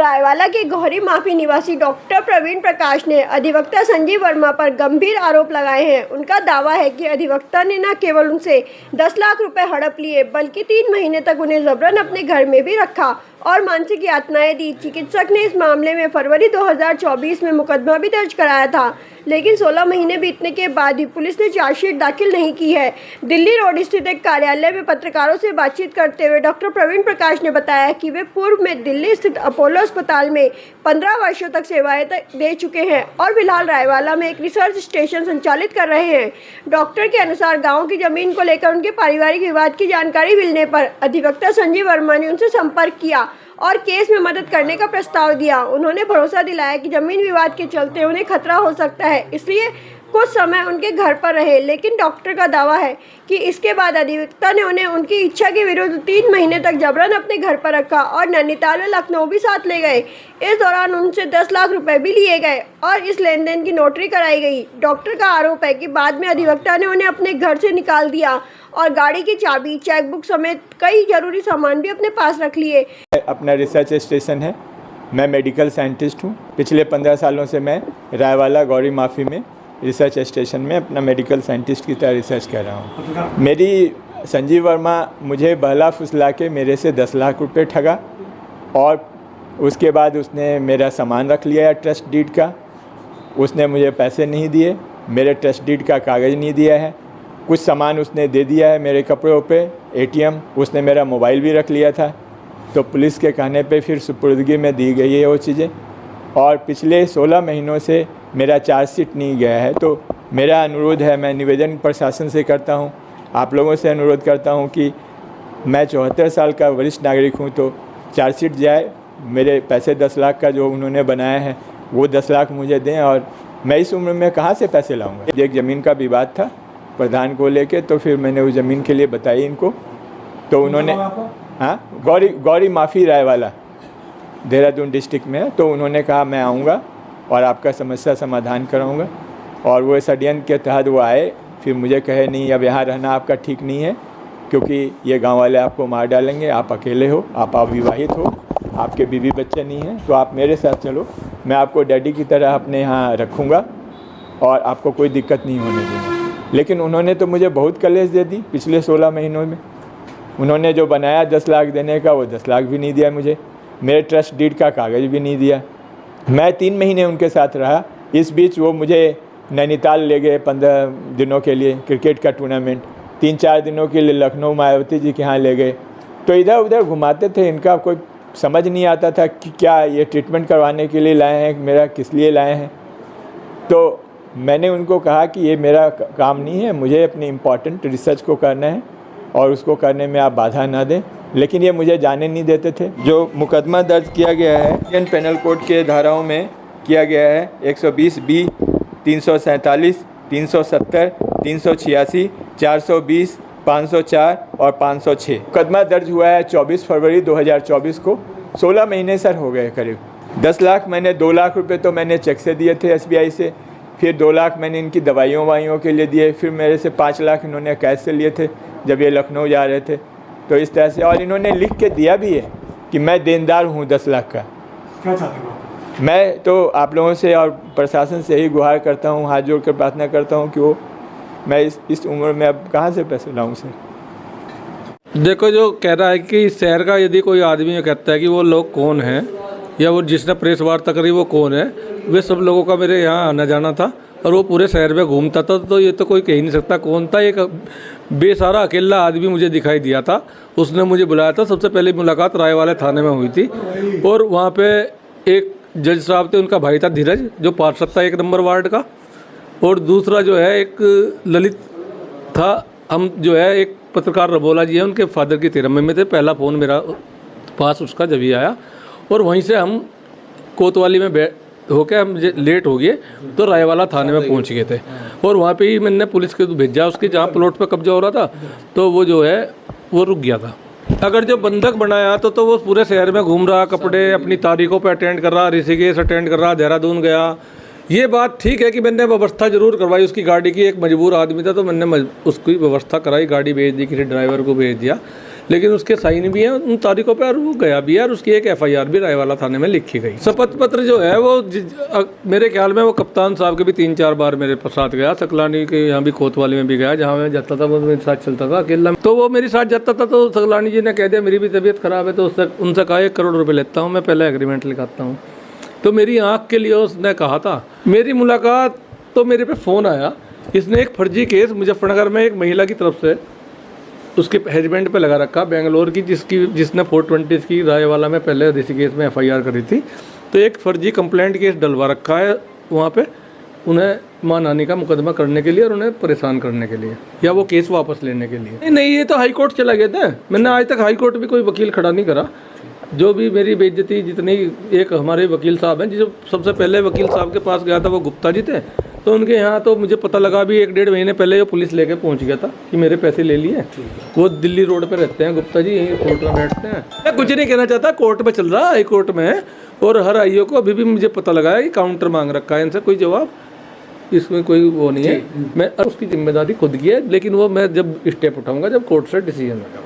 रायवाला के गौरी माफी निवासी डॉक्टर प्रवीण प्रकाश ने अधिवक्ता संजीव वर्मा पर गंभीर आरोप लगाए हैं। उनका दावा है कि अधिवक्ता ने न केवल उनसे 10 लाख रुपए हड़प लिए बल्कि 3 महीने तक उन्हें जबरन अपने घर में भी रखा और मानसिक यातनाएं दी। चिकित्सक ने इस मामले में फरवरी 2024 में मुकदमा भी दर्ज कराया था, लेकिन 16 महीने बीतने के बाद भी पुलिस ने चार्जशीट दाखिल नहीं की है। दिल्ली रोड स्थित एक कार्यालय में पत्रकारों से बातचीत करते हुए डॉक्टर प्रवीण प्रकाश ने बताया कि वे पूर्व में दिल्ली स्थित अपोलो अस्पताल में 15 वर्षों तक सेवाएं दे चुके हैं और फिलहाल रायवाला में एक रिसर्च स्टेशन संचालित कर रहे हैं। डॉक्टर के अनुसार गाँव की जमीन को लेकर उनके पारिवारिक विवाद की जानकारी मिलने पर अधिवक्ता संजीव वर्मा ने उनसे संपर्क किया और केस में मदद करने का प्रस्ताव दिया। उन्होंने भरोसा दिलाया कि जमीन विवाद के चलते उन्हें खतरा हो सकता है, इसलिए कुछ समय उनके घर पर रहे, लेकिन डॉक्टर का दावा है कि इसके बाद अधिवक्ता ने उन्हें उनकी इच्छा के विरुद्ध 3 महीने तक जबरन अपने घर पर रखा और नैनीताल व लखनऊ भी साथ ले गए। इस दौरान उनसे 10 लाख रुपए भी लिए गए और इस लेन देन की नोटरी कराई गई। डॉक्टर का आरोप है कि बाद में अधिवक्ता ने उन्हें अपने घर से निकाल दिया और गाड़ी की चाबी, चेकबुक समेत कई जरूरी सामान भी अपने पास रख लिए। अपना रिसर्च स्टेशन है, मैं मेडिकल साइंटिस्ट हूँ। पिछले 15 सालों से मैं रायवाला गौरी माफी में रिसर्च स्टेशन में अपना मेडिकल साइंटिस्ट की तरह रिसर्च कर रहा हूँ। मेरी संजीव वर्मा मुझे बहला फुसला के मेरे से 10 लाख रुपए ठगा और उसके बाद उसने मेरा सामान रख लिया है ट्रस्ट डीड का। उसने मुझे पैसे नहीं दिए, मेरे ट्रस्ट डीड का कागज़ नहीं दिया है। कुछ सामान उसने दे दिया है मेरे कपड़ों पे, ATM, उसने मेरा मोबाइल भी रख लिया था। तो पुलिस के कहने पे फिर सुपुर्दगी में दी गई है वो चीज़ें और पिछले 16 महीनों से मेरा चार्जशीट नहीं गया है। तो मेरा अनुरोध है, मैं निवेदन प्रशासन से करता हूँ, आप लोगों से अनुरोध करता हूँ कि मैं 74 साल का वरिष्ठ नागरिक हूँ, तो चार्जशीट जाए, मेरे पैसे 10 लाख का जो उन्होंने बनाया है वो 10 लाख मुझे दें और मैं इस उम्र में कहाँ से पैसे लाऊँगा। एक ज़मीन का विवाद था प्रधान को लेके, तो फिर मैंने उस ज़मीन के लिए बताई इनको, तो उन्होंने गौरी माफी रायवाला देहरादून डिस्ट्रिक्ट में है, तो उन्होंने कहा मैं आऊँगा और आपका समस्या समाधान कराऊँगा। और वो षड्यंत्र के तहत वो आए, फिर मुझे कहे नहीं अब यहाँ रहना आपका ठीक नहीं है क्योंकि ये गांव वाले आपको मार डालेंगे, आप अकेले हो, आप अविवाहित हो, आपके बीवी बच्चे नहीं हैं, तो आप मेरे साथ चलो, मैं आपको डैडी की तरह अपने यहाँ रखूँगा और आपको कोई दिक्कत नहीं होने दूँगा। लेकिन उन्होंने तो मुझे बहुत कलेश दे दी पिछले 16 महीनों में। उन्होंने जो बनाया 10 लाख देने का, वो 10 लाख भी नहीं दिया मुझे, मेरे ट्रस्ट डीड का कागज़ भी नहीं दिया। मैं 3 महीने उनके साथ रहा। इस बीच वो मुझे नैनीताल ले गए 15 दिनों के लिए, क्रिकेट का टूर्नामेंट, 3-4 दिनों के लिए लखनऊ मायावती जी के यहाँ ले गए। तो इधर उधर घुमाते थे, इनका कोई समझ नहीं आता था कि क्या ये ट्रीटमेंट करवाने के लिए लाए हैं, मेरा किस लिए लाए हैं। तो मैंने उनको कहा कि ये मेरा काम नहीं है, मुझे अपनी इम्पॉर्टेंट रिसर्च को करना है और उसको करने में आप बाधा ना दें, लेकिन ये मुझे जाने नहीं देते थे। जो मुकदमा दर्ज किया गया है इंडियन पेनल कोड के धाराओं में किया गया है 120B, 347, 370, 386, 420, 504 और 506। मुकदमा दर्ज हुआ है 24 फरवरी 2024 को। 16 महीने सर हो गए करीब। 10 लाख मैंने 2 लाख रुपए तो मैंने चेक से दिए थे SBI से, फिर 2 लाख मैंने इनकी दवाइयों के लिए दिए, फिर मेरे से 5 लाख इन्होंने कैश से लिए थे जब ये लखनऊ जा रहे थे। तो इस तरह से, और इन्होंने लिख के दिया भी है कि मैं देनदार हूँ 10 लाख का। क्या चाहते हो? मैं तो आप लोगों से और प्रशासन से ही गुहार करता हूँ, हाथ जोड़ कर प्रार्थना करता हूँ कि वो, मैं इस उम्र में अब कहाँ से पैसे लाऊँ सर। देखो, जो कह रहा है कि शहर का यदि कोई आदमी कहता है कि वो लोग कौन हैं या वो जिसने प्रेस वार्ता करी वो कौन है, वे सब लोगों का मेरे यहाँ आना जाना था और वो पूरे शहर में घूमता था, तो ये तो कोई कह ही नहीं सकता कौन था। एक बेसहारा अकेला आदमी मुझे दिखाई दिया था, उसने मुझे बुलाया था। सबसे पहले मुलाकात रायवाला थाने में हुई थी और वहाँ पे एक जज साहब थे, उनका भाई था धीरज, जो पार्षद था 1 नंबर वार्ड का, और दूसरा जो है एक ललित था। हम जो है एक पत्रकार रबोला जी है, उनके फादर की 13 में थे। पहला फ़ोन मेरा पास उसका जब ही आया और वहीं से हम कोतवाली में होके हम लेट हो गए तो रायवाला थाने में पहुंच गए थे और वहाँ पे ही मैंने पुलिस के भेजा उसके, जहाँ प्लॉट पे कब्जा हो रहा था, तो वो जो है वो रुक गया था। अगर जो बंधक बनाया तो वो पूरे शहर में घूम रहा, कपड़े अपनी तारीखों पे अटेंड कर रहा, ऋषिकेश अटेंड कर रहा, देहरादून गया। ये बात ठीक है कि मैंने व्यवस्था जरूर करवाई उसकी गाड़ी की, एक मजबूर आदमी था तो मैंने उसकी व्यवस्था कराई, गाड़ी भेज दी, किसी ड्राइवर को भेज दिया। लेकिन उसके साइन भी हैं उन तारीखों पर और वो गया भी है और उसकी एक FIR भी रायवाला थाने में लिखी गई। शपथ पत्र जो है वो मेरे ख्याल में वो कप्तान साहब के भी 3-4 बार मेरे साथ गया, सकलानी के यहाँ भी कोतवाली में भी गया, जहाँ मैं जाता था वो मेरे साथ चलता था अकेला। तो वो मेरे साथ जाता था तो सकलानी जी ने कह दिया मेरी भी तबीयत ख़राब है, तो उनसे कहा 1 करोड़ रुपये लेता हूँ, मैं पहले एग्रीमेंट लिखाता हूँ। तो मेरी आँख के लिए उसने कहा था। मेरी मुलाकात तो मेरे पे फ़ोन आया, इसने एक फर्जी केस मुजफ्फरनगर में एक महिला की तरफ से उसके हस्बैंड पे लगा रखा, बेंगलोर की, जिसने 420 की रायवाला में पहले ऋषिकेश में FIR करी थी। तो एक फर्जी कंप्लेंट केस डलवा रखा है वहाँ पे उन्हें मानहानि का मुकदमा करने के लिए और उन्हें परेशान करने के लिए या वो केस वापस लेने के लिए। नहीं, ये तो हाई कोर्ट चला गया था। मैंने आज तक हाई कोर्ट भी कोई वकील खड़ा नहीं करा। जो भी मेरी बेइज्जती जितनी, एक हमारे वकील साहब हैं जो सबसे पहले वकील साहब के पास गया था वो गुप्ता जी थे, तो उनके यहाँ तो मुझे पता लगा भी 1-1.5 महीने पहले वो पुलिस लेके पहुँच गया था कि मेरे पैसे ले लिए। वो दिल्ली रोड पे रहते हैं गुप्ता जी, यहीं कोर्ट में बैठते हैं। मैं कुछ नहीं कहना चाहता, कोर्ट में चल रहा, हाई कोर्ट में, और हर आईओ को अभी भी मुझे पता लगा है कि काउंटर मांग रखा है इनसे, कोई जवाब इसमें कोई वो नहीं है। मैं उसकी जिम्मेदारी खुद की है, लेकिन वो मैं जब स्टेप उठाऊंगा जब कोर्ट से डिसीजन होगा।